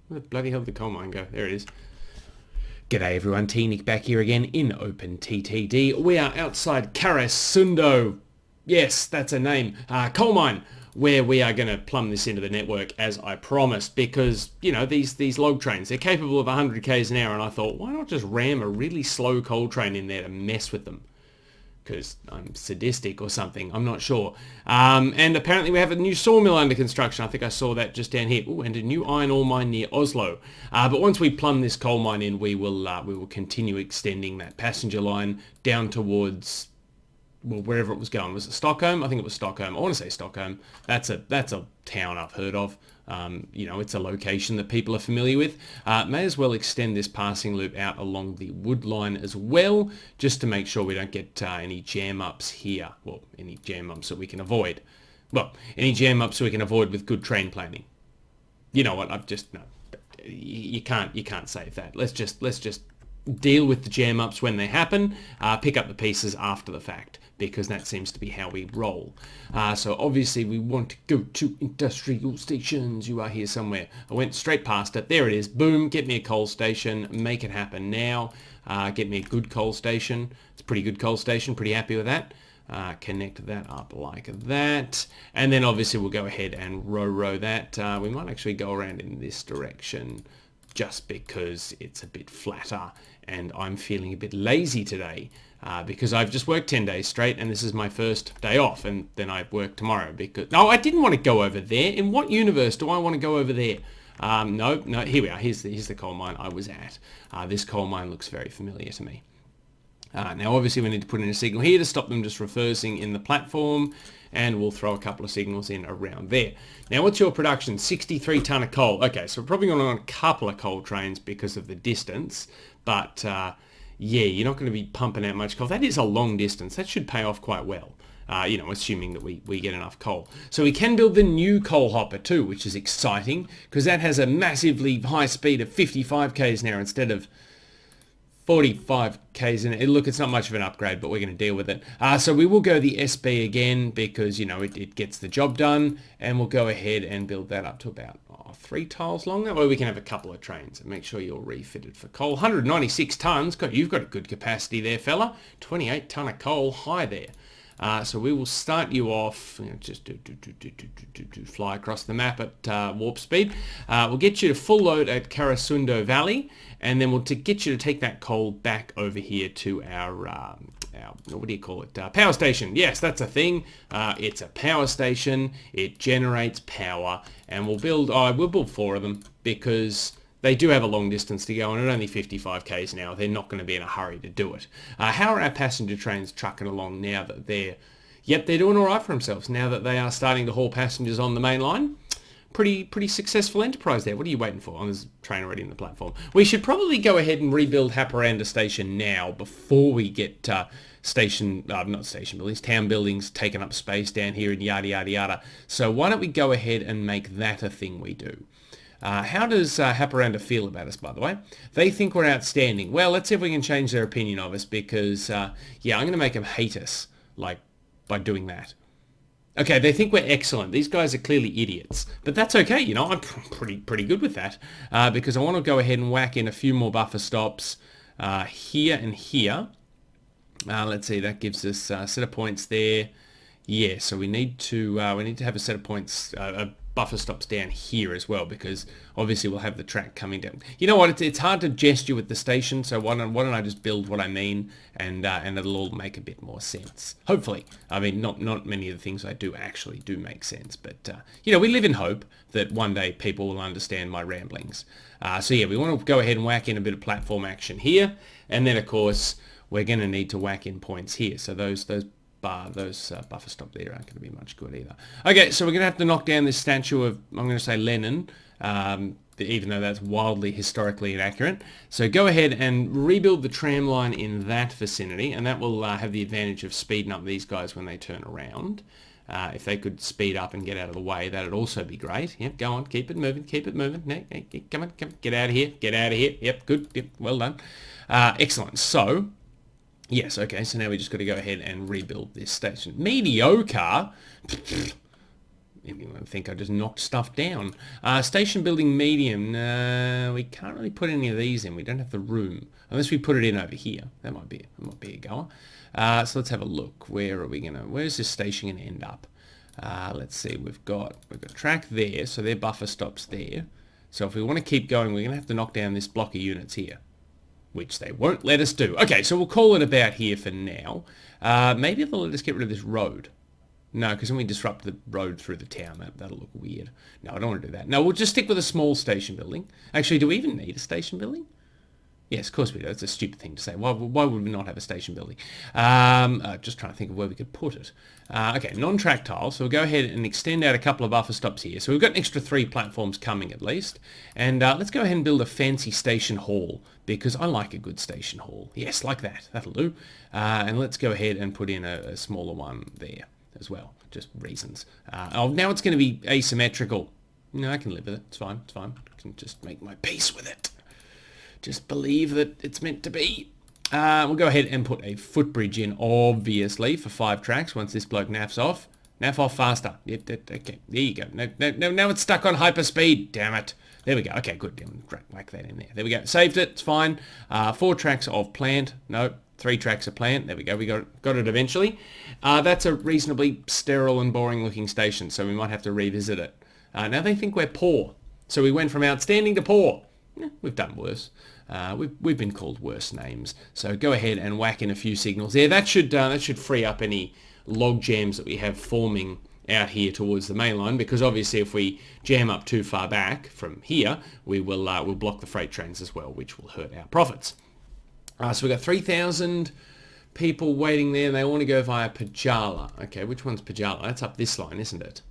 Where the bloody hell did the coal mine go? There it is. G'day everyone, T-Nick back here again in OpenTTD. We are outside Karasundo. Yes, that's a name. Coal mine, where we are going to plumb this into the network as I promised, because, you know, these log trains, they're capable of 100 k's an hour, and I thought, why not just ram a really slow coal train in there to mess with them? Because I'm sadistic or something, I'm not sure. And apparently we have a new sawmill under construction. I think I saw that just down here. Ooh, and a new iron ore mine near Oslo. But once we plumb this coal mine in, we will continue extending that passenger line down towards, well, wherever it was going. Was it Stockholm? I think it was Stockholm. I want to say Stockholm. That's a town I've heard of. You know, it's a location that people are familiar with. May as well extend this passing loop out along the wood line as well, just to make sure we don't get any jam-ups here. Well, any jam-ups that we can avoid. Well, any jam-ups we can avoid with good train planning. You know what? No. You can't save that. Let's just deal with the jam-ups when they happen, pick up the pieces after the fact, because that seems to be how we roll. So obviously we want to go to industrial stations. You are here somewhere. I went straight past it. There it is. Boom. Get me a coal station. Make it happen now. Get me a good coal station. It's a pretty good coal station. Pretty happy with that. Connect that up like that. And then obviously we'll go ahead and row that. We might actually go around in this direction just because it's a bit flatter and I'm feeling a bit lazy today because I've just worked 10 days straight and this is my first day off, and then I work tomorrow because... No, I didn't want to go over there. In what universe do I want to go over there? No, here we are. Here's the coal mine I was at. This coal mine looks very familiar to me. Now obviously we need to put in a signal here to stop them just reversing in the platform, and we'll throw a couple of signals in around there. Now what's your production? 63 tonne of coal. Okay, so we're probably going to run a couple of coal trains because of the distance, but yeah, you're not going to be pumping out much coal. That is a long distance. That should pay off quite well. You know, assuming that we get enough coal. So we can build the new coal hopper too, which is exciting because that has a massively high speed of 55 k's an hour instead of 45 k's in it. Look, it's not much of an upgrade, but we're going to deal with it. So we will go the SB again because, you know, it gets the job done, and we'll go ahead and build that up to about 3 tiles long. That way we can have a couple of trains and make sure you're refitted for coal. 196 tonnes. You've got a good capacity there, fella. 28 tonne of coal high there. So we will start you off, you know, just fly across the map at warp speed. We'll get you to full load at Karasundo Valley, and then we'll get you to take that coal back over here to our what do you call it? Power station. Yes, that's a thing. It's a power station. It generates power, and we'll build 4 of them because they do have a long distance to go, and at only 55 k's an hour, they're not going to be in a hurry to do it. How are our passenger trains trucking along now that they're doing all right for themselves now that they are starting to haul passengers on the main line? Pretty successful enterprise there. What are you waiting for? Oh, there's a train already in the platform. We should probably go ahead and rebuild Haparanda Station now before we get not station buildings, town buildings taking up space down here and yada yada yada. So why don't we go ahead and make that a thing we do? How does Haparanda feel about us, by the way? They think we're outstanding. Well, let's see if we can change their opinion of us because, yeah, I'm going to make them hate us, like, by doing that. Okay, they think we're excellent. These guys are clearly idiots. But that's okay, you know, I'm pretty good with that because I want to go ahead and whack in a few more buffer stops here and here. Let's see, that gives us a set of points there. Yeah, so we need to have a set of points, buffer stops down here as well, because obviously we'll have the track coming down. You know what? It's hard to gesture with the station, so why don't I just build what I mean, and it'll all make a bit more sense. Hopefully. I mean, not many of the things I do actually do make sense, but you know, we live in hope that one day people will understand my ramblings. So yeah, we want to go ahead and whack in a bit of platform action here, and then of course we're going to need to whack in points here. So those buffer stop there aren't going to be much good either. Okay, so we're going to have to knock down this statue of, I'm going to say Lenin, even though that's wildly historically inaccurate. So go ahead and rebuild the tram line in that vicinity, and that will have the advantage of speeding up these guys when they turn around. If they could speed up and get out of the way, that'd also be great. Yep, go on, keep it moving, keep it moving. Come on, get out of here, get out of here. Yep, good, yep, well done. Excellent. So, yes, okay, so now we just got to go ahead and rebuild this station. Mediocre? I think I just knocked stuff down. Station building medium. We can't really put any of these in. We don't have the room. Unless we put it in over here. That might be a goer. So let's have a look. Where's this station going to end up? Let's see. We've got track there. So their buffer stops there. So if we want to keep going, we're going to have to knock down this block of units here, which they won't let us do. Okay, so we'll call it about here for now. Maybe they'll let us get rid of this road. No, because then we disrupt the road through the town. That'll look weird. No, I don't want to do that. No, we'll just stick with a small station building. Actually, do we even need a station building? Yes, of course we do. That's a stupid thing to say. Why would we not have a station building? Just trying to think of where we could put it. Okay, non-track tile. So we'll go ahead and extend out a couple of buffer stops here. So we've got an extra 3 platforms coming at least. And let's go ahead and build a fancy station hall, because I like a good station hall. Yes, like that. That'll do. And let's go ahead and put in a smaller one there as well. Just reasons. Now it's going to be asymmetrical. No, I can live with it. It's fine. It's fine. I can just make my peace with it. Just believe that it's meant to be. We'll go ahead and put a footbridge in, obviously, for 5 tracks once this bloke naffs off. Naff off faster. Yep, okay, there you go. No, now it's stuck on hyperspeed. Damn it. There we go. Okay, good. Whack that in there. There we go. Saved it. It's fine. 4 tracks of plant. No, 3 tracks of plant. There we go. We got it eventually. That's a reasonably sterile and boring looking station, so we might have to revisit it. Now they think we're poor. So we went from outstanding to poor. We've done worse. We've been called worse names. So go ahead and whack in a few signals there. That should free up any log jams that we have forming out here towards the main line, because obviously if we jam up too far back from here, we'll block the freight trains as well, which will hurt our profits. So we've got 3,000 people waiting there, and they want to go via Pajala. Okay, which one's Pajala? That's up this line, isn't it?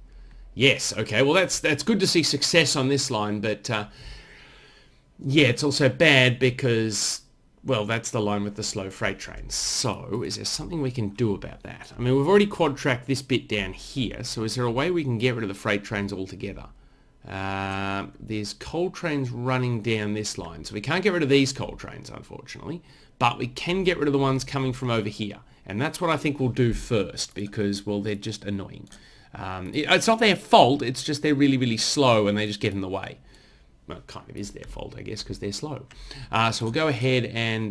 Yes. Okay. Well, that's good to see success on this line, but yeah, it's also bad because, well, that's the line with the slow freight trains. So is there something we can do about that? I mean, we've already quad-tracked this bit down here, so is there a way we can get rid of the freight trains altogether? There's coal trains running down this line, so we can't get rid of these coal trains, unfortunately, but we can get rid of the ones coming from over here, and that's what I think we'll do first, because, well, they're just annoying. It's not their fault, it's just they're really, really slow and they just get in the way. Well, it kind of is their fault, I guess, because they're slow. So we'll go ahead and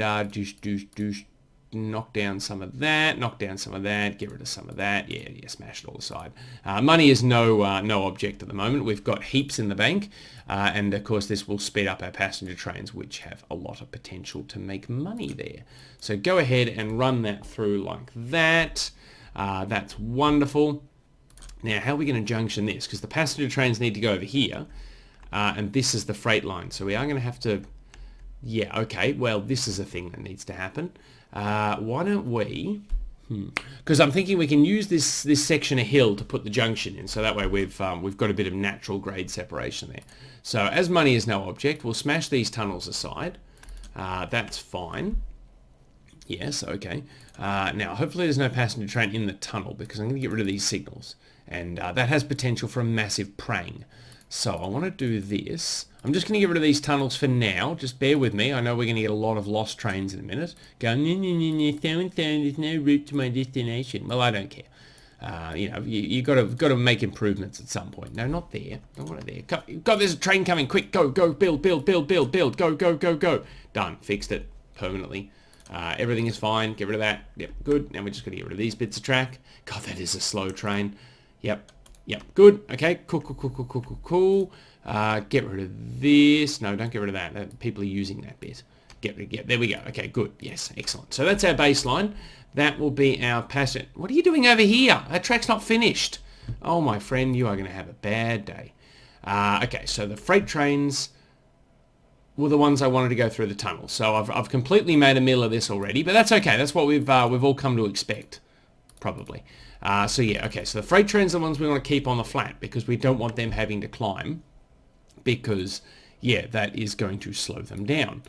knock down some of that, get rid of some of that. Yeah, smash it all aside. Money is no object at the moment. We've got heaps in the bank, and of course this will speed up our passenger trains, which have a lot of potential to make money there. So go ahead and run that through like that. That's wonderful. Now, how are we going to junction this? Because the passenger trains need to go over here. And this is the freight line. So we are going to have to... Yeah, okay. Well, this is a thing that needs to happen. Why don't we... Because I'm thinking we can use this section of hill to put the junction in. So that way we've got a bit of natural grade separation there. So as money is no object, we'll smash these tunnels aside. That's fine. Yes, okay. Now, hopefully there's no passenger train in the tunnel, because I'm going to get rid of these signals. And that has potential for a massive prang. So I want to do this. I'm just going to get rid of these tunnels for now. Just bear with me. I know we're going to get a lot of lost trains in a minute. Going, so-and-so, there's no route to my destination. Well, I don't care. You know, you got to make improvements at some point. No, not there. I want it there. God, there's a train coming. Quick, go, build. Go. Done. Fixed it permanently. Everything is fine. Get rid of that. Yep, good. Now we're just going to get rid of these bits of track. God, that is a slow train. Yep, good. Okay, cool. Get rid of this. No, don't get rid of that. People are using that bit. There we go. Okay, good. Yes, excellent. So that's our baseline. That will be our passenger. What are you doing over here? That track's not finished. Oh, my friend, you are going to have a bad day. Okay, so the freight trains were the ones I wanted to go through the tunnel. So I've completely made a meal of this already, but that's okay. That's what we've all come to expect, probably. So yeah, okay, so the freight trains are the ones we want to keep on the flat, because we don't want them having to climb, because, yeah, that is going to slow them down.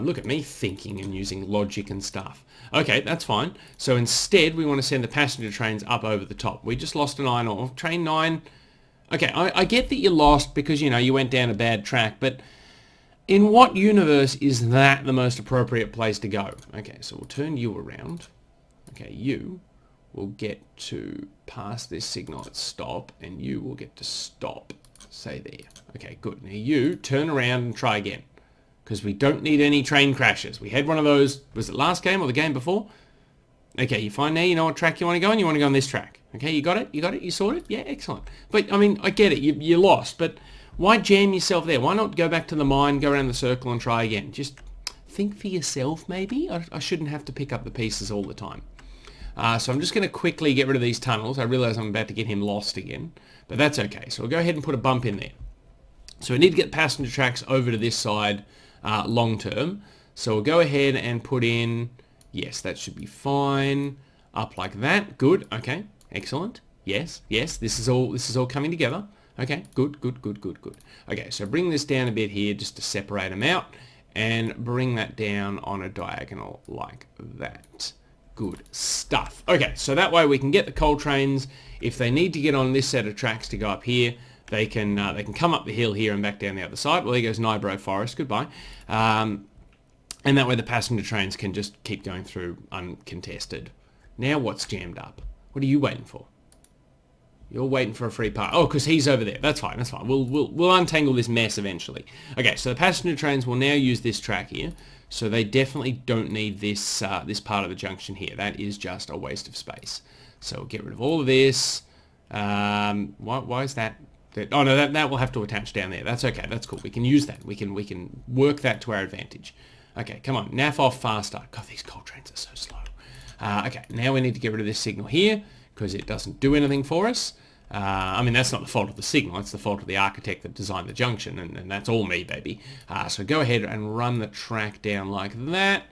Look at me thinking and using logic and stuff. Okay, that's fine. So instead, we want to send the passenger trains up over the top. We just lost an iron ore. Train 9. Okay, I get that you lost because, you know, you went down a bad track, but in what universe is that the most appropriate place to go? Okay, so we'll turn you around. Okay, you will get to pass this signal at stop, and you will get to stop. Say there. Okay, good. Now you turn around and try again, because we don't need any train crashes. We had one of those, was it last game or the game before? Okay, you fine now? You know what track you want to go on? You want to go on this track. Okay, you got it? You got it? You sorted? Yeah, excellent. But, I mean, I get it. You lost, but why jam yourself there? Why not go back to the mine, go around the circle and try again? Just think for yourself, maybe? I shouldn't have to pick up the pieces all the time. So I'm just going to quickly get rid of these tunnels. I realise I'm about to get him lost again, but that's okay. So we'll go ahead and put a bump in there. So we need to get passenger tracks over to this side long term. So we'll go ahead and put in, yes, that should be fine. Up like that. Good. Okay. Excellent. Yes. Yes. This is all coming together. Okay. Good. Good. Good. Good. Good. Okay. So bring this down a bit here just to separate them out, and bring that down on a diagonal like that. Good stuff. Okay. So that way we can get the coal trains. If they need to get on this set of tracks to go up here, they can come up the hill here and back down the other side. Well, there goes Nybro Forest. Goodbye. And that way the passenger trains can just keep going through uncontested. Now what's jammed up? What are you waiting for? You're waiting for a free part. Oh, because he's over there. That's fine. That's fine. We'll untangle this mess eventually. Okay, so the passenger trains will now use this track here. So they definitely don't need this this part of the junction here. That is just a waste of space. So we'll get rid of all of this. Why is that? Oh no, that will have to attach down there. That's okay. That's cool. We can use that. We can work that to our advantage. Okay, come on. Naff off faster. God, these coal trains are so slow. Okay, now we need to get rid of this signal here because it doesn't do anything for us. I mean, that's not the fault of the signal. It's the fault of the architect that designed the junction, and that's all me, baby. So go ahead and run the track down like that,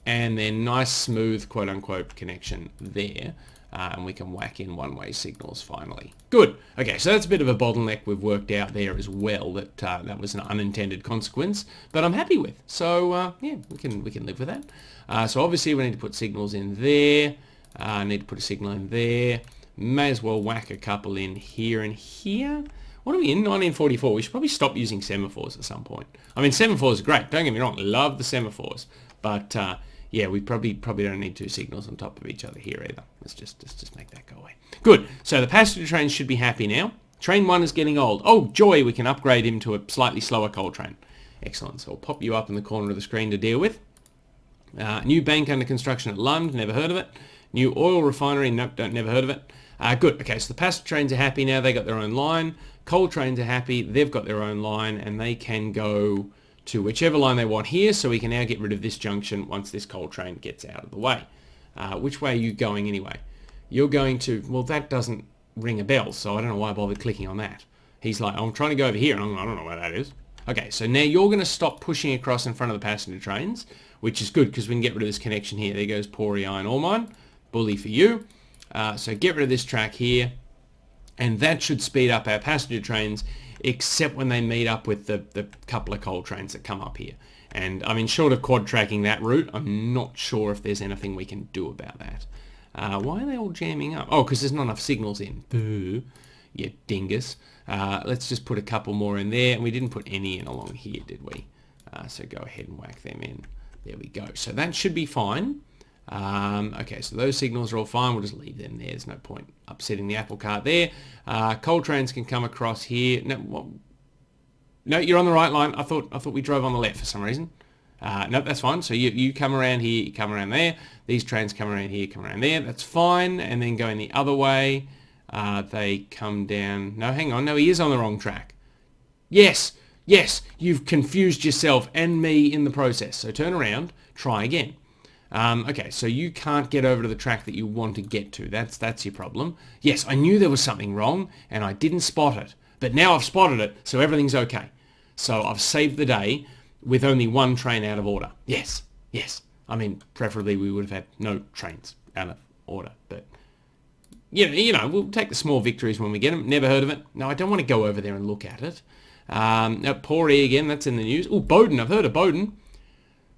and then nice, smooth, quote-unquote, connection there. And we can whack in one-way signals finally. Good. Okay, so that's a bit of a bottleneck we've worked out there as well. That was an unintended consequence, but I'm happy with. So yeah, we can live with that. So obviously we need to put signals in there. Need to put a signal in there. May as well whack a couple in here and here. What are we in? 1944. We should probably stop using semaphores at some point. I mean, semaphores are great. Don't get me wrong. Love the semaphores, but yeah, we probably don't need two signals on top of each other here either. Let's just make that go away. Good. So the passenger trains should be happy now. Train 1 is getting old. Oh, joy, we can upgrade him to a slightly slower coal train. Excellent. So I'll pop you up in the corner of the screen to deal with. New bank under construction at Lund. Never heard of it. New oil refinery. Nope, never heard of it. Good. Okay, so the passenger trains are happy now. They got their own line. Coal trains are happy. They've got their own line, and they can go to whichever line they want here, so we can now get rid of this junction once this coal train gets out of the way. Which way are you going anyway? You're going to, well, that doesn't ring a bell, so I don't know why I bothered clicking on that. He's like, I'm trying to go over here, and I don't know where that is. Okay, so now you're going to stop pushing across in front of the passenger trains, which is good because we can get rid of this connection here. There goes Pori Iron Ore Mine. Bully for you. So get rid of this track here, and that should speed up our passenger trains, except when they meet up with the couple of coal trains that come up here. And I mean, short of quad tracking that route, I'm not sure if there's anything we can do about that. Why are they all jamming up? Oh, because there's not enough signals in. Boo, you dingus. Let's just put a couple more in there, and we didn't put any in along here, did we? So go ahead and whack them in. There we go. So that should be fine. Okay, so those signals are all fine. We'll just leave them there. There's no point upsetting the apple cart there. Coal trains can come across here. No, you're on the right line. I thought we drove on the left for some reason. Nope, that's fine. So you come around here, you come around there. These trains come around here, come around there. That's fine. And then going the other way, they come down. No, hang on. No, he is on the wrong track. Yes, you've confused yourself and me in the process. So turn around, try again. Okay, so you can't get over to the track that you want to get to. That's your problem. Yes, I knew there was something wrong, and I didn't spot it. But now I've spotted it, so everything's okay. So I've saved the day with only one train out of order. Yes. I mean, preferably we would have had no trains out of order. But, you know, we'll take the small victories when we get them. Never heard of it. No, I don't want to go over there and look at it. Now, Pori again, that's in the news. Oh, Bowden, I've heard of Bowden.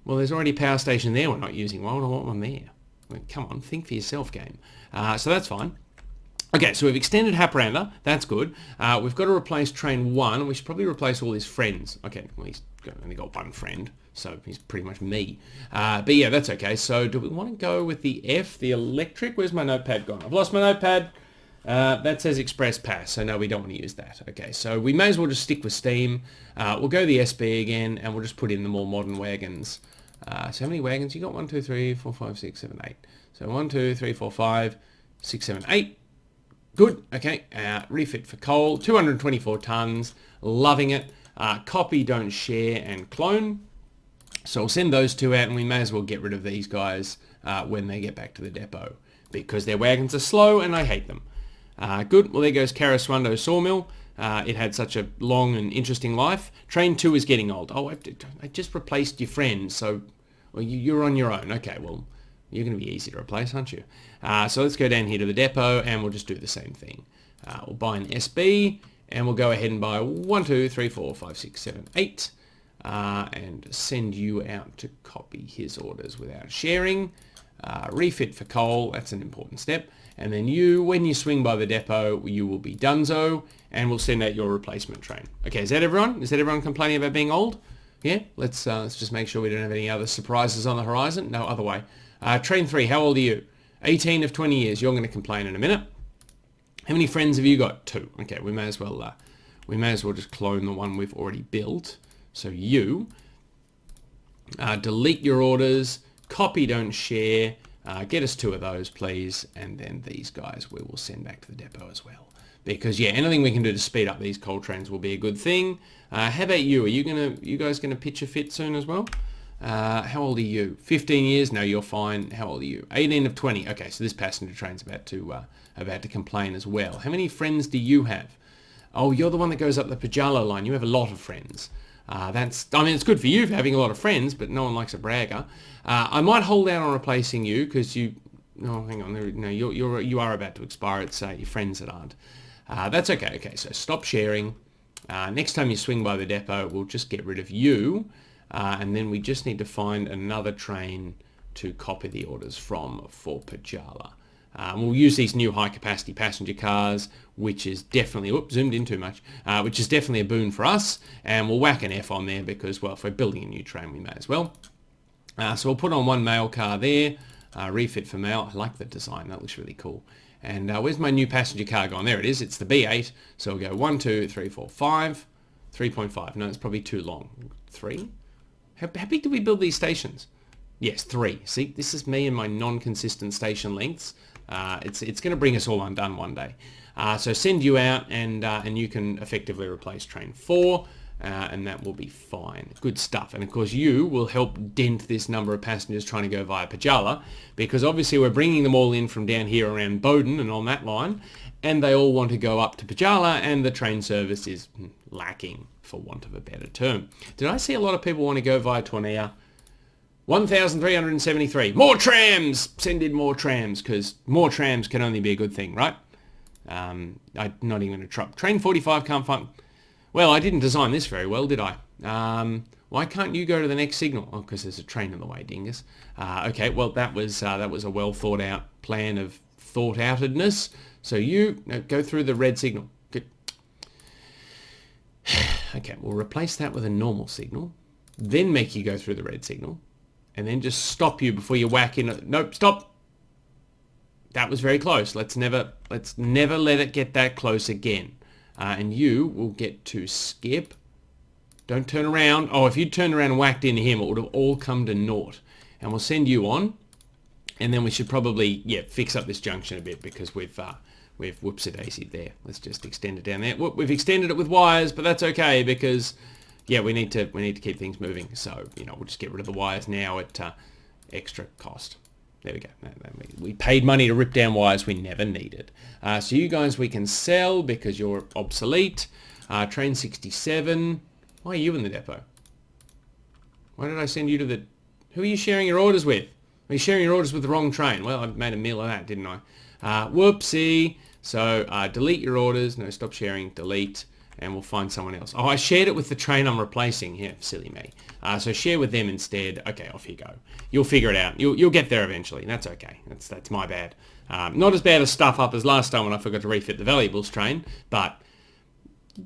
Well, there's already a power station there we're not using. Why would I want one there? I mean, come on, think for yourself, game. So that's fine. Okay, so we've extended Haparanda. That's good. We've got to replace train 1. We should probably replace all his friends. Okay, well, he's only got one friend, so he's pretty much me. But yeah, that's okay. So do we want to go with the F, the electric? Where's my notepad gone? I've lost my notepad. That says Express Pass, so no, we don't want to use that. Okay, so we may as well just stick with steam. We'll go the SB again, and we'll just put in the more modern wagons. So how many wagons? You got 1, 2, 3, 4, 5, 6, 7, 8. So 1, 2, 3, 4, 5, 6, 7, 8. Good. Okay. Refit for coal. 224 tons. Loving it. Copy, don't share, and clone. So we'll send those two out, and we may as well get rid of these guys when they get back to the depot, because their wagons are slow and I hate them. Good. Well, there goes Karasuando Sawmill. It had such a long and interesting life. Train 2 is getting old. Oh, I just replaced your friend, so well, you're on your own. Okay, well, you're going to be easy to replace, aren't you? So let's go down here to the depot, and we'll just do the same thing. We'll buy an SB, and we'll go ahead and buy 1, 2, 3, 4, 5, 6, 7, 8, and send you out to copy his orders without sharing. Refit for coal, that's an important step. And then you, when you swing by the depot, you will be donezo, and we'll send out your replacement train. Okay, is that everyone? Is that everyone complaining about being old? Yeah, let's just make sure we don't have any other surprises on the horizon. No, other way. Train 3, how old are you? 18 of 20 years. You're going to complain in a minute. How many friends have you got? 2. Okay, we may as well just clone the one we've already built. So you delete your orders, copy, don't share. Get us 2 of those, please, and then these guys we will send back to the depot as well. Because yeah, anything we can do to speed up these coal trains will be a good thing. How about you? Are you guys gonna pitch a fit soon as well? How old are you? 15 years? No, you're fine. How old are you? 18 of 20. Okay, so this passenger train's about to complain as well. How many friends do you have? Oh, you're the one that goes up the Pajalo line. You have a lot of friends. I mean, it's good for you for having a lot of friends, but no one likes a bragger. I might hold out on replacing you because you... No, hang on. No, you are about to expire. It's your friends that aren't. That's okay. Okay, so stop sharing. Next time you swing by the depot, we'll just get rid of you. And then we just need to find another train to copy the orders from for Pajala. We'll use these new high-capacity passenger cars, which is definitely... Oops, zoomed in too much. Which is definitely a boon for us. And we'll whack an F on there because, well, if we're building a new train, we may as well. So we'll put on one mail car there. Refit for mail. I like the design. That looks really cool. And where's my new passenger car gone? There it is. It's the B8. So we'll go 1, 2, 3, 4, 5. 3.5. No, it's probably too long. 3? How big do we build these stations? Yes, 3. See, this is me and my non-consistent station lengths. It's going to bring us all undone one day. So send you out, and you can effectively replace train 4, and that will be fine. Good stuff. And of course, you will help dent this number of passengers trying to go via Pajala, because obviously we're bringing them all in from down here around Bowden and on that line, and they all want to go up to Pajala, and the train service is lacking, for want of a better term. Did I see a lot of people want to go via Tornea? 1,373. More trams! Send in more trams, because more trams can only be a good thing, right? I'm not even going to try. Train 45 can't find... Well, I didn't design this very well, did I? Why can't you go to the next signal? Oh, because there's a train in the way, dingus. Okay, well, that was a well thought out plan of thought outedness. So you go through the red signal. Good. Okay, we'll replace that with a normal signal, then make you go through the red signal, and then just stop you before you whack in. Nope, stop. That was very close. Let's never let it get that close again. And you will get to skip. Don't turn around. Oh, if you turned around and whacked into him, it would have all come to naught. And we'll send you on. And then we should probably, fix up this junction a bit, because we've whoops-a-daisied there. Let's just extend it down there. Whoop, we've extended it with wires, but that's okay, because we need to keep things moving. So, we'll just get rid of the wires now at extra cost. There we go. We paid money to rip down wires we never needed. So you guys we can sell because you're obsolete. Train 67. Why are you in the depot? Why did I send you to the... Who are you sharing your orders with? Are you sharing your orders with the wrong train? Well, I made a meal of that, didn't I? Whoopsie. So delete your orders. No, stop sharing. Delete. and we'll find someone else. Oh, I shared it with the train I'm replacing. Yeah, silly me. So share with them instead. Okay, off you go. You'll figure it out. You'll get there eventually. That's okay. That's my bad. Not as bad a stuff up as last time when I forgot to refit the valuables train, but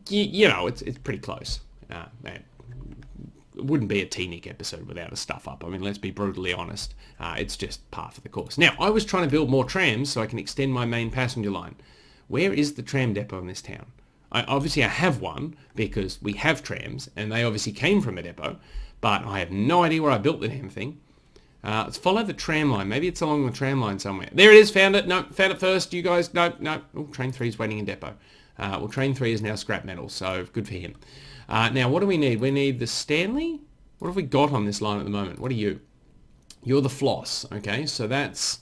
you know, it's pretty close. Man, it wouldn't be a T-Nick episode without a stuff up. I mean, let's be brutally honest. It's just par for the course. Now, I was trying to build more trams so I can extend my main passenger line. Where is the tram depot in this town? Obviously, I have one because we have trams, and they obviously came from a depot, but I have no idea where I built the damn thing. Let's follow the tram line. Maybe it's along the tram line somewhere. There it is. Found it. No, found it first. You guys, no. Oh, train 3 is waiting in depot. Well, train 3 is now scrap metal, so good for him. Now, what do we need? We need the Stanley. What have we got on this line at the moment? What are you? You're the Floss. Okay, so that's...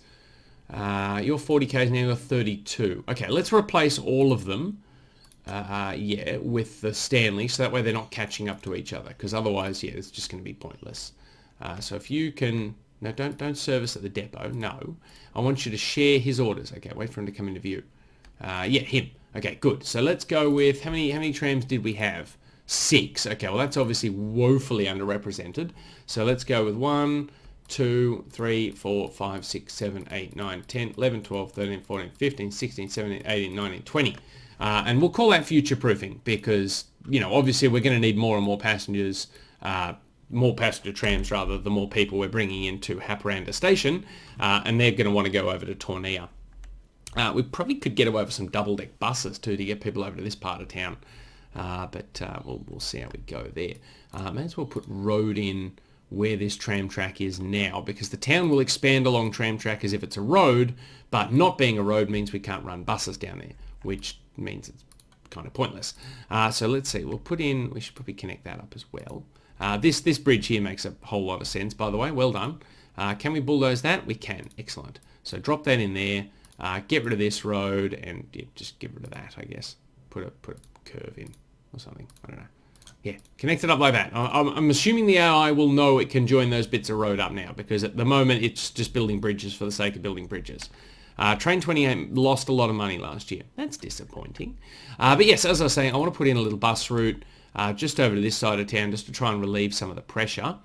you're 40Ks, now you're 32. Okay, let's replace all of them, yeah, with the Stanley, so that way they're not catching up to each other, because otherwise, yeah, it's just going to be pointless. So if you can... No, don't service at the depot. No. I want you to share his orders. Okay, wait for him to come into view. Yeah, him. Okay, good. So let's go with... How many trams did we have? 6. Okay, well, that's obviously woefully underrepresented. So let's go with 1, 2, 3, 4, 5, 6, 7, 8, 9, 10, 11, 12, 13, 14, 15, 16, 17, 18, 19, 20. And we'll call that future-proofing because, you know, obviously we're going to need more and more passengers, more passenger trams rather, the more people we're bringing into Haparanda Station, and they're going to want to go over to Tornea. We probably could get away with some double-deck buses too to get people over to this part of town, but we'll see how we go there. May as well put road in where this tram track is now, because the town will expand along tram track as if it's a road, but not being a road means we can't run buses down there, which means it's kind of pointless. So let's see, we'll put in, we should probably connect that up as well. This bridge here makes a whole lot of sense, by the way, well done. Can we bulldoze that? We can, excellent. So drop that in there, get rid of this road, and yeah, just get rid of that, I guess. Put a curve in or something, I don't know. Yeah, connect it up like that. I'm assuming the AI will know it can join those bits of road up now, because at the moment it's just building bridges for the sake of building bridges. Train 28 lost a lot of money last year. That's disappointing. But yes, as I was saying, I want to put in a little bus route just over to this side of town just to try and relieve some of the pressure.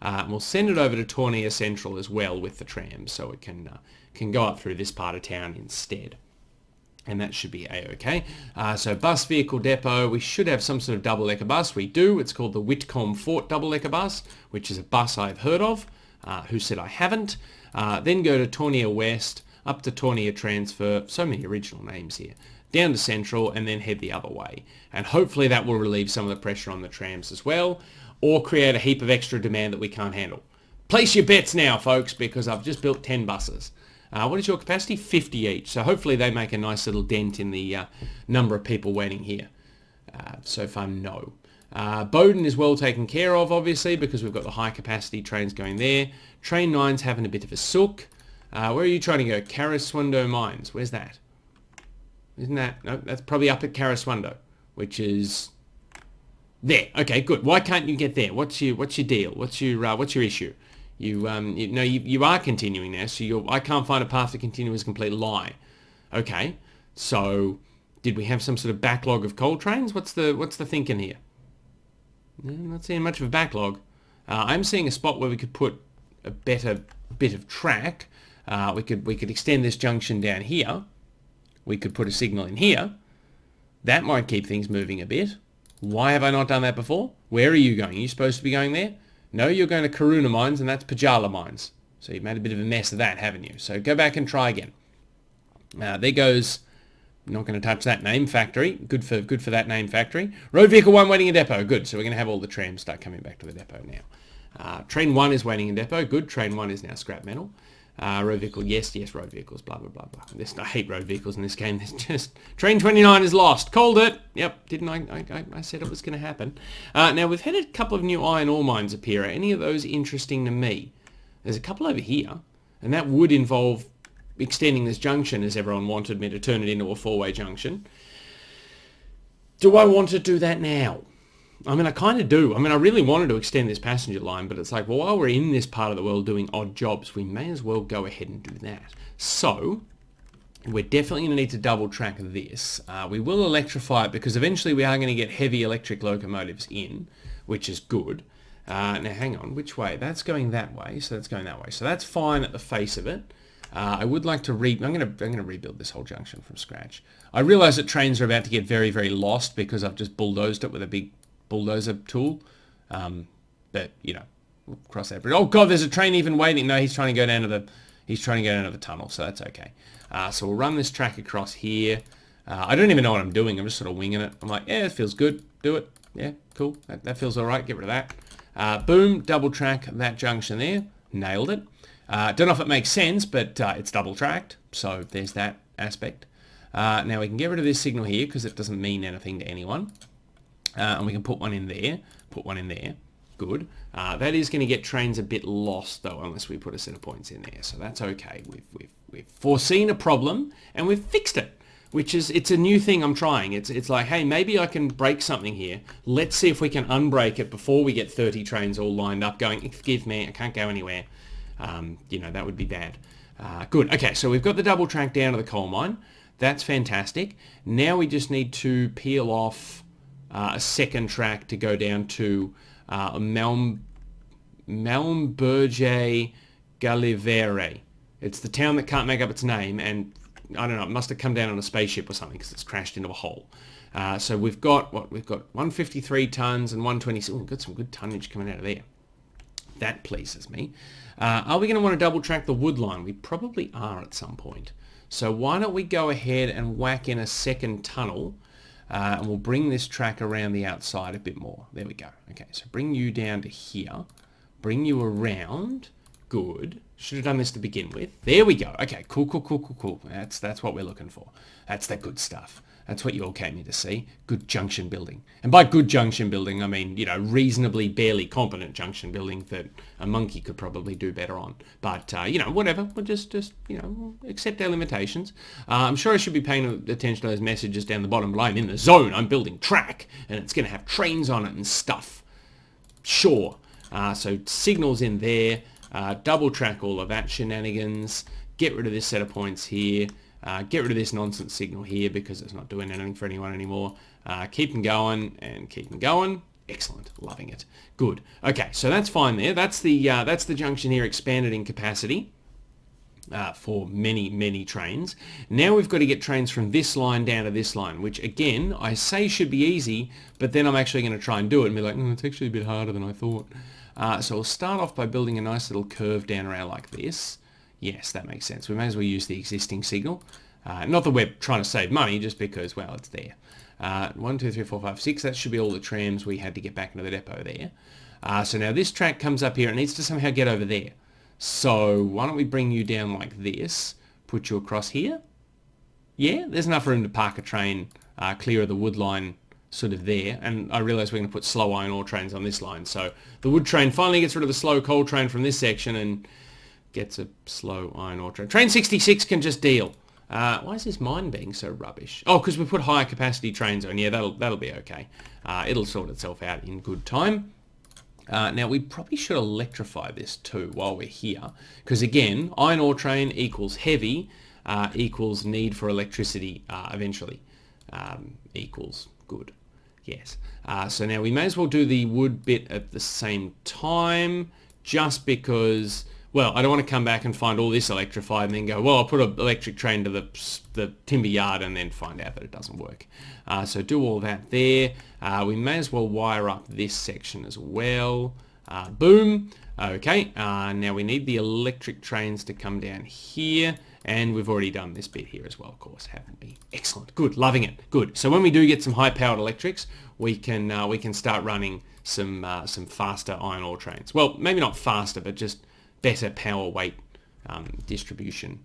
And we'll send it over to Tornea Central as well with the trams, so it can go up through this part of town instead. And that should be a-okay. So bus vehicle depot, we should have some sort of double-decker bus. We do. It's called the Whitcomb Fort double-decker bus, which is a bus I've heard of. Who said I haven't? Then go to Tornea West, up to Tornea Transfer, so many original names here, down to Central, and then head the other way. And hopefully that will relieve some of the pressure on the trams as well, or create a heap of extra demand that we can't handle. Place your bets now, folks, because I've just built 10 buses. What is your capacity? 50 each. So hopefully they make a nice little dent in the number of people waiting here. So far, no. Bowden is well taken care of, obviously, because we've got the high capacity trains going there. Train 9's having a bit of a sook. Where are you trying to go? Caraswundo Mines. Where's that? Isn't that... No, that's probably up at Caraswundo, which is... There. Okay, good. Why can't you get there? What's your deal? What's your issue? You are continuing now, so I can't find a path to continue is a complete lie. Okay, so did we have some sort of backlog of coal trains? What's the thinking here? I'm not seeing much of a backlog. I'm seeing a spot where we could put a better bit of track. We could extend this junction down here. We could put a signal in here. That might keep things moving a bit. Why have I not done that before? Where are you going? Are you supposed to be going there? No, you're going to Karuna Mines, and that's Pajala Mines. So you've made a bit of a mess of that, haven't you? So go back and try again. There goes... Not going to touch that name, factory. Good for that name, factory. Road vehicle 1 waiting in depot. Good. So we're going to have all the trams start coming back to the depot now. Train 1 is waiting in depot. Good. Train 1 is now scrap metal. Road vehicle, yes, road vehicles, blah, blah, blah, blah. I hate road vehicles in this game. There's just... Train 29 is lost. Called it. Yep, didn't I said it was going to happen. Now, we've had a couple of new iron ore mines appear. Are any of those interesting to me? There's a couple over here, and that would involve extending this junction as everyone wanted me to turn it into a four-way junction. Do I want to do that now? I mean, I kind of do. I mean, I really wanted to extend this passenger line, but it's like, well, while we're in this part of the world doing odd jobs, we may as well go ahead and do that. So, we're definitely going to need to double track this. We will electrify it because eventually we are going to get heavy electric locomotives in, which is good. Now hang on, which way? That's going that way, so that's going that way. So that's fine at the face of it. I would like to I'm going to rebuild this whole junction from scratch. I realise that trains are about to get very, very lost because I've just bulldozed it with a big bulldozer tool. But you know, we'll cross that bridge. Oh god, there's a train even waiting. No, he's trying to go down to the tunnel, so that's okay. So we'll run this track across here. I don't even know what I'm doing. I'm just sort of winging it. I'm like, yeah, it feels good. Do it. Yeah, cool. That feels all right. Get rid of that. Boom, double track that junction there. Nailed it. Don't know if it makes sense, but it's double tracked. So there's that aspect. Now we can get rid of this signal here because it doesn't mean anything to anyone. And we can put one in there. Put one in there. Good. That is going to get trains a bit lost though, unless we put a set of points in there. So that's okay. We've foreseen a problem and we've fixed it. It's a new thing I'm trying. It's like, hey, maybe I can break something here. Let's see if we can unbreak it before we get 30 trains all lined up going, excuse me, I can't go anywhere. You know, that would be bad. Good. Okay, so we've got the double track down to the coal mine. That's fantastic. Now we just need to peel off a second track to go down to Malmberge Gallivere. It's the town that can't make up its name, and I don't know, it must have come down on a spaceship or something because it's crashed into a hole. So we've got 153 tons and 120. Oh, we've got some good tonnage coming out of there. That pleases me. Are we going to want to double track the wood line? We probably are at some point. So why don't we go ahead and whack in a second tunnel, and we'll bring this track around the outside a bit more. There we go. Okay, so bring you down to here. Bring you around. Good. Should have done this to begin with. There we go. Okay, cool. That's what we're looking for. That's the good stuff. That's what you all came here to see. Good junction building. And by good junction building, I mean, you know, reasonably barely competent junction building that a monkey could probably do better on. But, you know, whatever. We'll just you know, accept our limitations. I'm sure I should be paying attention to those messages down the bottom. But I'm in the zone. I'm building track. And it's going to have trains on it and stuff. Sure. So signals in there. Double track all of that shenanigans. Get rid of this set of points here. Get rid of this nonsense signal here because it's not doing anything for anyone anymore. Keep them going and keep them going. Excellent. Loving it. Good. Okay, so that's fine there. That's the junction here expanded in capacity for many trains. Now we've got to get trains from this line down to this line, which again, I say should be easy, but then I'm actually going to try and do it and be like, it's actually a bit harder than I thought. So we'll start off by building a nice little curve down around like this. Yes, that makes sense. We may as well use the existing signal. Not that we're trying to save money, just because, well, it's there. 1, 2, 3, 4, 5, 6. That should be all the trams we had to get back into the depot there. So now this track comes up here. It needs to somehow get over there. So why don't we bring you down like this, put you across here. Yeah, there's enough room to park a train clear of the wood line sort of there. And I realise we're going to put slow iron ore trains on this line. So the wood train finally gets rid of the slow coal train from this section and gets a slow iron ore train. Train 66 can just deal. Why is this mine being so rubbish? Oh, because we put higher capacity trains on. Yeah, that'll be okay. It'll sort itself out in good time. Now, we probably should electrify this too while we're here. Because again, iron ore train equals heavy equals need for electricity eventually. Equals good. Yes. So now we may as well do the wood bit at the same time just because... Well, I don't want to come back and find all this electrified and then go, well, I'll put an electric train to the timber yard and then find out that it doesn't work. So do all that there. We may as well wire up this section as well. Boom. Okay. Now we need the electric trains to come down here. And we've already done this bit here as well, of course, haven't we? Excellent. Good. Loving it. Good. So when we do get some high-powered electrics, we can start running some faster iron ore trains. Well, maybe not faster, but just better power weight distribution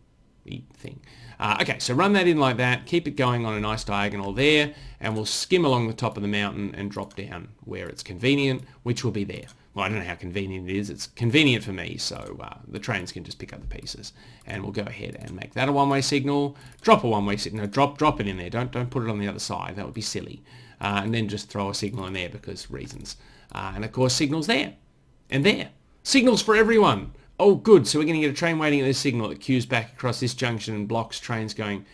thing. Okay, so run that in like that, keep it going on a nice diagonal there, and we'll skim along the top of the mountain and drop down where it's convenient, which will be there. Well, I don't know how convenient it is. It's convenient for me, so the trains can just pick up the pieces. And we'll go ahead and make that a one-way signal. Drop a one-way signal. No, drop it in there. Don't put it on the other side. That would be silly. And then just throw a signal in there because reasons. And of course, signals there. And there. Signals for everyone. Oh, good. So we're going to get a train waiting at this signal that queues back across this junction and blocks trains going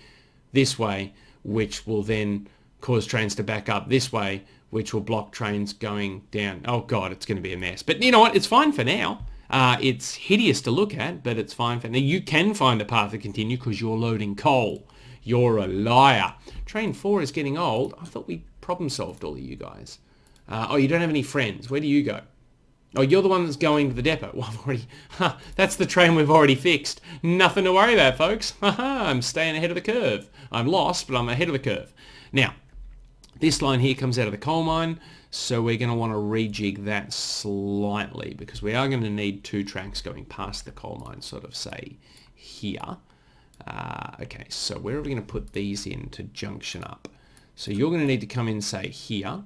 this way, which will then cause trains to back up this way, which will block trains going down. Oh, God, it's going to be a mess. But you know what? It's fine for now. It's hideous to look at, but it's fine for now. You can find a path to continue because you're loading coal. You're a liar. Train 4 is getting old. I thought we problem solved all of you guys. Oh, you don't have any friends. Where do you go? Oh, you're the one that's going to the depot. Well, I've already... that's the train we've already fixed. Nothing to worry about, folks. I'm staying ahead of the curve. I'm lost, but I'm ahead of the curve. Now, this line here comes out of the coal mine, so we're going to want to rejig that slightly because we are going to need 2 tracks going past the coal mine, sort of say here. Okay, so where are we going to put these in to junction up? So you're going to need to come in, say, here,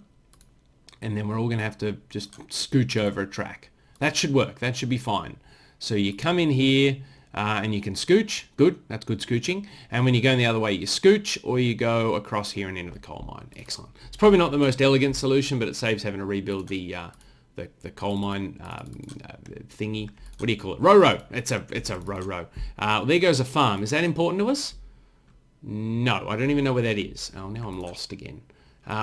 and then we're all going to have to just scooch over a track. That should work. That should be fine. So you come in here, and you can scooch. Good. That's good scooching. And when you're going the other way, you scooch, or you go across here and into the coal mine. Excellent. It's probably not the most elegant solution, but it saves having to rebuild the coal mine thingy. What do you call it? Row. It's a row. There goes a farm. Is that important to us? No, I don't even know where that is. Oh, now I'm lost again.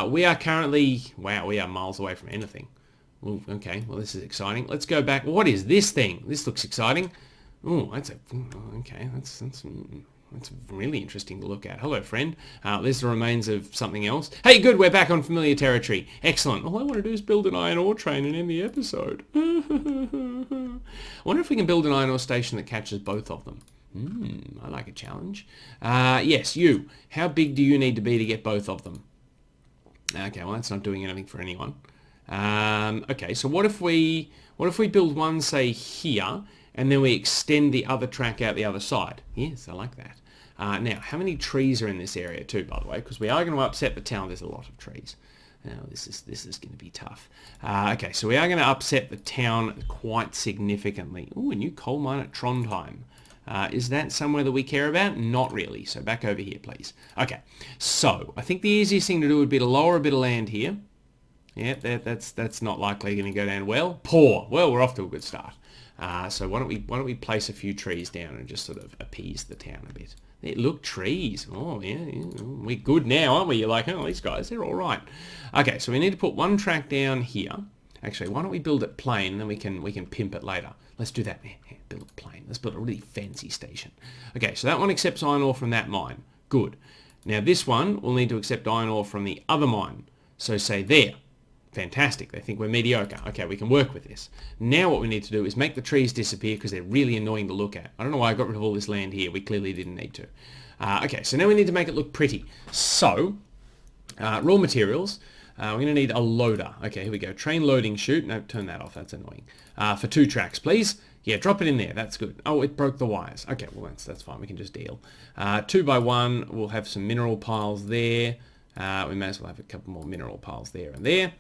We are currently... Wow, we are miles away from anything. Ooh, okay, well, this is exciting. Let's go back. What is this thing? This looks exciting. Oh, that's a... Okay, that's really interesting to look at. Hello, friend. There's the remains of something else. Hey, good, we're back on familiar territory. Excellent. All I want to do is build an iron ore train and end the episode. I wonder if we can build an iron ore station that catches both of them. I like a challenge. Yes, you. How big do you need to be to get both of them? Okay, well, that's not doing anything for anyone. Okay, so what if we build one, say, here, and then we extend the other track out the other side? Yes, I like that. Now, how many trees are in this area too, by the way? Because we are going to upset the town. There's a lot of trees. Now, this is going to be tough. Okay, so we are going to upset the town quite significantly. Ooh, a new coal mine at Trondheim. Is that somewhere that we care about? Not really. So back over here, please. Okay, so I think the easiest thing to do would be to lower a bit of land here. Yeah, that's not likely going to go down well. Poor. Well, we're off to a good start. So why don't we place a few trees down and just sort of appease the town a bit. There, look, trees. Oh yeah, we're good now, aren't we? You're like, oh, these guys, they're all right. Okay, so we need to put one track down here. Actually, why don't we build it plain, and then we can pimp it later. Let's do that. Build it plain. Let's build a really fancy station. Okay, so that one accepts iron ore from that mine. Good. Now this one will need to accept iron ore from the other mine. So say there. Fantastic. They think we're mediocre. Okay, we can work with this. Now what we need to do is make the trees disappear because they're really annoying to look at. I don't know why I got rid of all this land here. We clearly didn't need to. Okay, so now we need to make it look pretty. So, raw materials. We're going to need a loader. Okay, here we go. Train loading chute. No, turn that off. That's annoying. For 2 tracks, please. Yeah, drop it in there. That's good. Oh, it broke the wires. Okay, well, that's fine. We can just deal. 2x1. We'll have some mineral piles there. We may as well have a couple more mineral piles there and there.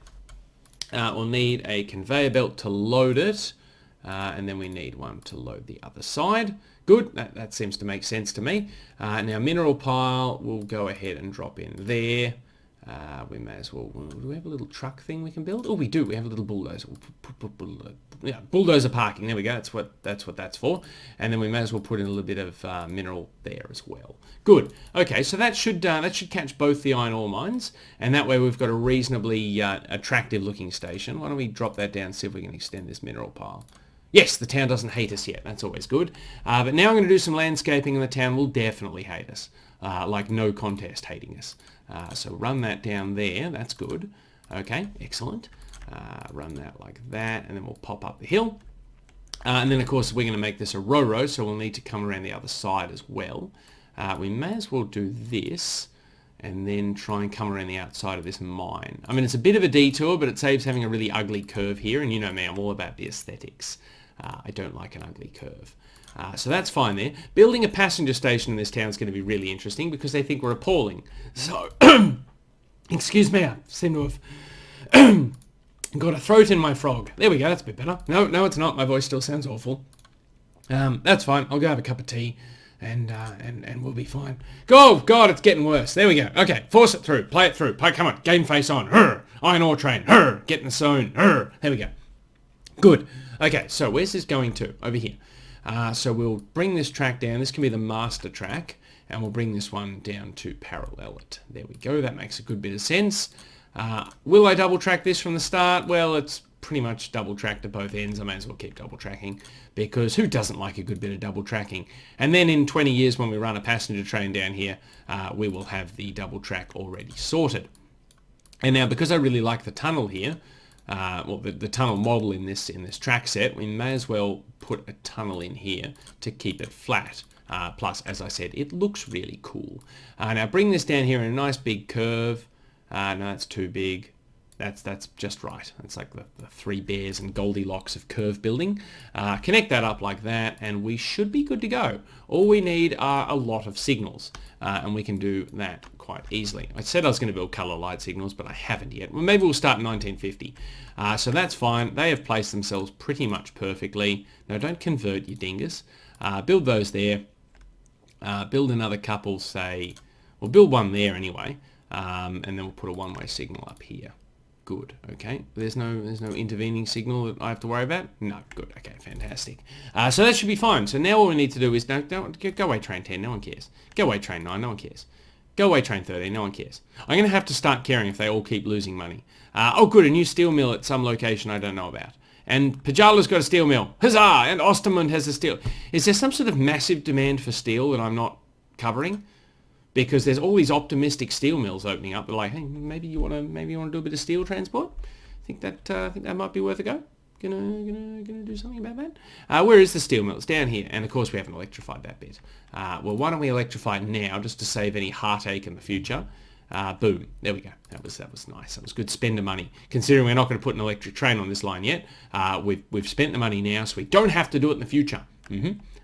We'll need a conveyor belt to load it. And then we need one to load the other side. Good. That seems to make sense to me. Now, mineral pile, we'll go ahead and drop in there. We may as well... Do we have a little truck thing we can build? Oh, we do. We have a little bulldozer. Yeah, bulldozer parking. There we go. That's what that's for. And then we may as well put in a little bit of mineral there as well. Good. Okay, so that should catch both the iron ore mines, and that way we've got a reasonably attractive-looking station. Why don't we drop that down and see if we can extend this mineral pile? Yes, the town doesn't hate us yet. That's always good. But now I'm going to do some landscaping, and the town will definitely hate us. Like no contest hating us. So run that down there. That's good. Okay, excellent. Run that like that, and then we'll pop up the hill. And then, of course, we're going to make this a row, so we'll need to come around the other side as well. We may as well do this and then try and come around the outside of this mine. I mean, it's a bit of a detour, but it saves having a really ugly curve here, and you know me, I'm all about the aesthetics. I don't like an ugly curve. So that's fine there. Building a passenger station in this town is going to be really interesting because they think we're appalling. So, excuse me, I seem to have got a throat in my frog. There we go, that's a bit better. No, it's not. My voice still sounds awful. That's fine. I'll go have a cup of tea and we'll be fine. Oh, God, it's getting worse. There we go. Okay, force it through. Play it through. Come on, game face on. Iron ore train. Get in the zone. There we go. Good. Okay, so where's this going to? Over here. So we'll bring this track down. This can be the master track, and we'll bring this one down to parallel it. There we go. That makes a good bit of sense. Will I double track this from the start? Well, it's pretty much double tracked at both ends. I may as well keep double tracking, because who doesn't like a good bit of double tracking? And then in 20 years when we run a passenger train down here, we will have the double track already sorted. And now, because I really like the tunnel here, well, the tunnel model in this track set, we may as well put a tunnel in here to keep it flat. Plus, as I said, it looks really cool. Now bring this down here in a nice big curve. No, that's too big. That's just right. It's like the three bears and Goldilocks of curve building. Connect that up like that, and we should be good to go. All we need are a lot of signals, and we can do that quite easily. I said I was going to build color light signals, but I haven't yet. Well, maybe we'll start in 1950. So that's fine. They have placed themselves pretty much perfectly. Now, don't convert, you dingus. Build those there. Build another couple, say, we'll build one there anyway, and then we'll put a one-way signal up here. Good. Okay. There's no intervening signal that I have to worry about. No. Good. Okay. Fantastic. So that should be fine. So now all we need to do is go away train 10. No one cares. Go away train 9. No one cares. Go away train 13. No one cares. I'm going to have to start caring if they all keep losing money. Oh, good. A new steel mill at some location I don't know about. And Pajala's got a steel mill. Huzzah! And Ostermund has a steel. Is there some sort of massive demand for steel that I'm not covering? Because there's all these optimistic steel mills opening up. They're like, hey, maybe you want to do a bit of steel transport. Think that might be worth a go. Gonna do something about that. Where is the steel mill? It's down here, and of course we haven't electrified that bit. Well, why don't we electrify it now, just to save any heartache in the future? Boom. There we go. That was nice. That was good spend of money. Considering we're not going to put an electric train on this line yet, we've spent the money now, so we don't have to do it in the future.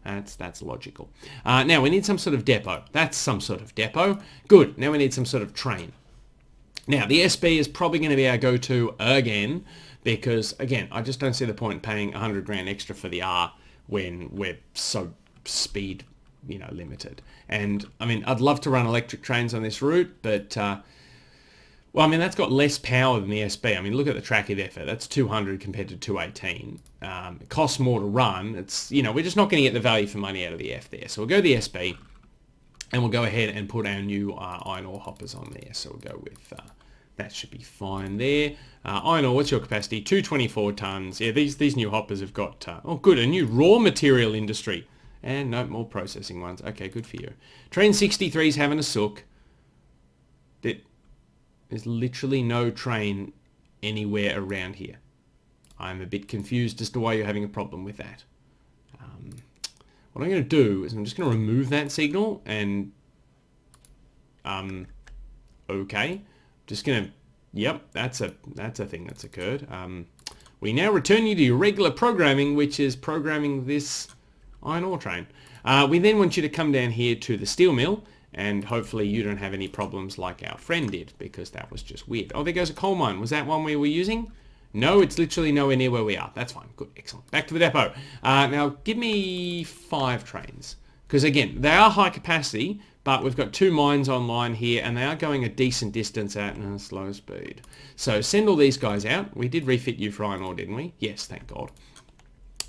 That's logical. Now we need some sort of depot. That's some sort of depot. Good. Now we need some sort of train. Now the SB is probably going to be our go-to again, because again, I just don't see the point in paying 100 grand extra for the R when we're so speed, limited. And I mean, I'd love to run electric trains on this route, but well, I mean, that's got less power than the SB. I mean, look at the track of effort. That's 200 compared to 218. It costs more to run. It's, we're just not going to get the value for money out of the F there. So we'll go the SB, and we'll go ahead and put our new iron ore hoppers on there. So we'll go with, that should be fine there. Iron ore, what's your capacity? 224 tons. Yeah, these new hoppers have got, oh good, a new raw material industry. And no, more processing ones. Okay, good for you. Train 63's having a sook. There's literally no train anywhere around here. I'm a bit confused as to why you're having a problem with that. What I'm going to do is I'm just going to remove that signal and okay. Just going to, yep, that's a thing that's occurred. We now return you to your regular programming, which is programming this iron ore train. We then want you to come down here to the steel mill, and hopefully you don't have any problems like our friend did, because that was just weird. Oh, there goes a coal mine. Was that one we were using? No, it's literally nowhere near where we are. That's fine. Good. Excellent. Back to the depot. Now, give me 5 trains. Because, again, they are high capacity, but we've got 2 mines online here, and they are going a decent distance at slow speed. So send all these guys out. We did refit you for iron ore, didn't we? Yes, thank God.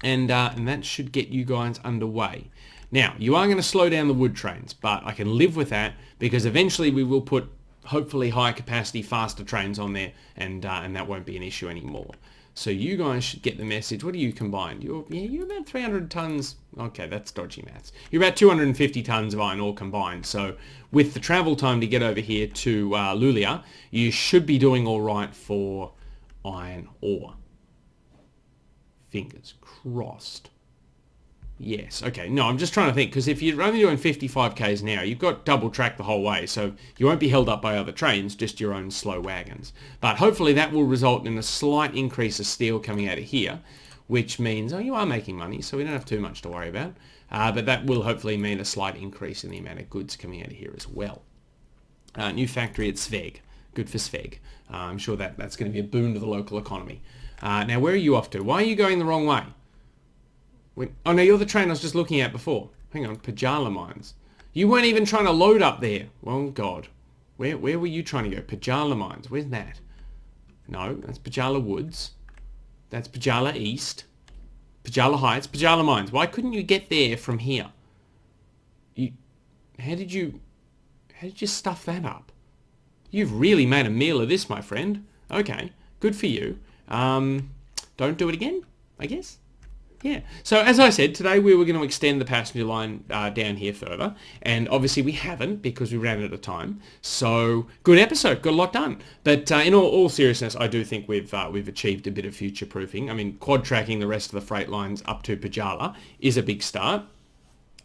And that should get you guys underway. Now, you are going to slow down the wood trains, but I can live with that, because eventually we will put hopefully high capacity, faster trains on there, and that won't be an issue anymore. So you guys should get the message. What are you combined? You're about 300 tons. Okay, that's dodgy maths. You're about 250 tons of iron ore combined. So with the travel time to get over here to Luleå, you should be doing all right for iron ore. Fingers crossed. Yes, okay. No, I'm just trying to think, because if you're only doing 55 k's an hour, you've got double track the whole way, so you won't be held up by other trains, just your own slow wagons. But hopefully that will result in a slight increase of steel coming out of here, which means, oh, you are making money, so we don't have too much to worry about. But that will hopefully mean a slight increase in the amount of goods coming out of here as well. New factory at Sveg. Good for Sveg. I'm sure that's going to be a boon to the local economy. Now, where are you off to? Why are you going the wrong way? Oh no, you're the train I was just looking at before. Hang on, Pajala Mines. You weren't even trying to load up there. Oh God. Where were you trying to go? Pajala Mines. Where's that? No, that's Pajala Woods. That's Pajala East. Pajala Heights, Pajala Mines. Why couldn't you get there from here? How did you stuff that up? You've really made a meal of this, my friend. Okay, good for you. Don't do it again, I guess. Yeah. So as I said, today we were going to extend the passenger line down here further, and obviously we haven't because we ran out of time. So good episode, got a lot done. But in all seriousness, I do think we've achieved a bit of future proofing. I mean, quad tracking the rest of the freight lines up to Pajala is a big start,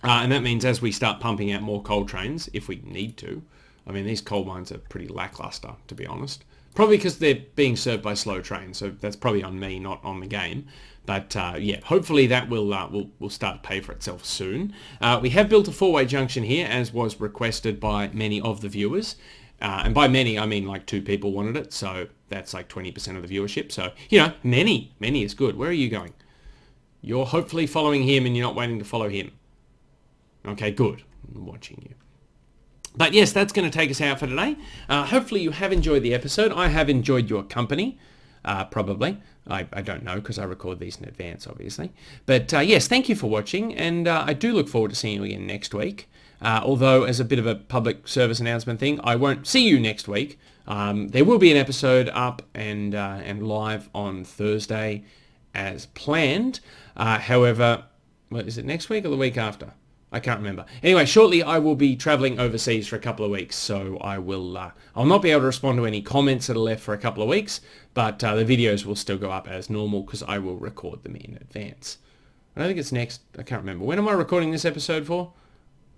and that means as we start pumping out more coal trains, if we need to. I mean, these coal mines are pretty lackluster, to be honest. Probably because they're being served by slow trains, so that's probably on me, not on the game. But yeah, hopefully that will start to pay for itself soon. We have built a four-way junction here, as was requested by many of the viewers. And by many, I mean like 2 people wanted it, so that's like 20% of the viewership. So, you know, many is good. Where are you going? You're hopefully following him and you're not waiting to follow him. Okay, good. I'm watching you. But yes, that's going to take us out for today. Hopefully you have enjoyed the episode. I have enjoyed your company, probably. I don't know because I record these in advance, obviously. But yes, thank you for watching, and I do look forward to seeing you again next week. Although, as a bit of a public service announcement thing, I won't see you next week. There will be an episode up and live on Thursday as planned. However, what, is it next week or the week after? I can't remember. Anyway, shortly I will be travelling overseas for a couple of weeks, so I'll not be able to respond to any comments that are left for a couple of weeks, but the videos will still go up as normal because I will record them in advance. I don't think it's next. I can't remember. When am I recording this episode for?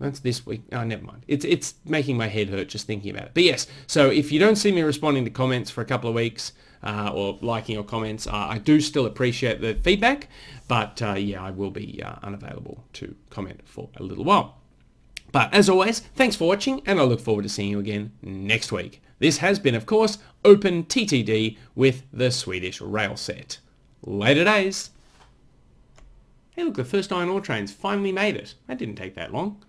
That's this week. Oh, never mind. It's making my head hurt just thinking about it. But yes, so if you don't see me responding to comments for a couple of weeks, or liking your comments, I do still appreciate the feedback, but yeah, I will be unavailable to comment for a little while. But as always, thanks for watching, and I look forward to seeing you again next week. This has been, of course, Open TTD with the Swedish Rails set. Later days. Hey look, the first iron ore trains finally made it. That didn't take that long.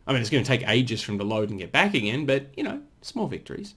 I mean, it's going to take ages for them to load and get back again, but, you know, small victories.